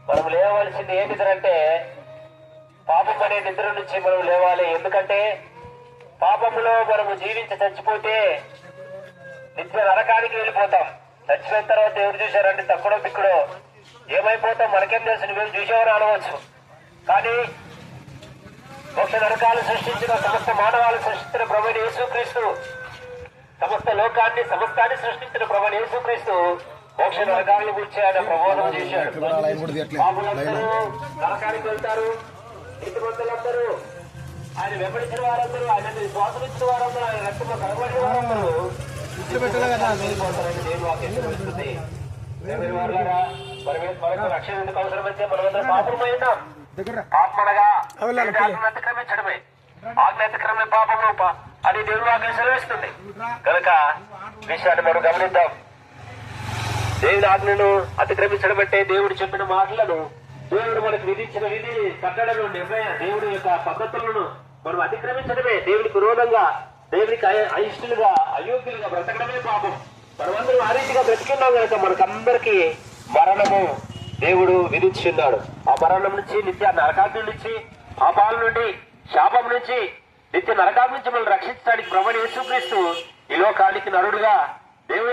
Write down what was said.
మనం లేవవలసింది ఏ నిద్ర అంటే పాపం అనే నిద్ర నుంచి మనం లేవాలి. ఎందుకంటే పాపములో మనము జీవించి చచ్చిపోతే నిత్య నరకానికి వెళ్ళిపోతాం. చచ్చిపోయిన తర్వాత ఎవరు చూశారంటే తక్కుడో పిక్కుడో ఏమైపోతాం మనకేం తెలుసు, నువ్వేం చూసేవారు అనవచ్చు. కానీ మోక్ష నరకాలు సృష్టించిన సమస్త మానవాళ్ళు సృష్టించిన ప్రభువైన యేసుక్రీస్తు, సమస్త లోకాన్ని సమస్తాన్ని సృష్టించిన ప్రభువైన యేసుక్రీస్తు మోక్ష నరకాలను గురించి ఆయన ప్రబోధం చేశాడు. పాపులందరూ నరకానికి వెళ్తారు, నీతిమంతులందరూ ఆయన వెంబడించిన వారందరూ, ఆయన శ్వాసం ఇచ్చిన వారందరూ, ఆయన రక్తంలో కనబడిన వారందరూ రక్షణ ఎందుకు అవసరమైతే మనమందరం పాపమై ఉన్నాం. పాపమనగా అతిక్రమించడమే, ఆజ్ఞ అతిక్రమే పాపము అని దేవుడు వాక్యం సెలవిస్తుంది. కనుక విషయాన్ని మనం గమనిద్దాం. దేవుడి ఆజ్ఞను అతిక్రమించడం అంటే దేవుడు చెప్పిన మాటలను, దేవుడు మనకు విధించిన విధి కట్టడలు, నిర్ణయ దేవుడి యొక్క పద్ధతులను మనం అతిక్రమించడమే. దేవుడికి విరోధంగా, దేవుడికి అయిష్టులుగా, అయోగ్యులుగా బ్రతకడమే పాపం. మనమందరం ఆ రీతిగా బ్రతికిన్నాం కనుక మనకందరికీ మరణము దేవుడు విధించున్నాడు. ఆ మరణం నుంచి, నిత్య నరకాగ్ని నుంచి, పాపాల నుండి, శాపం నుంచి, నిత్య నరకాగ్ని నుంచి మనం రక్షించడానికి ప్రభువైన యేసుక్రీస్తు ఈ లోకానికి నరుడుగా దేవుడు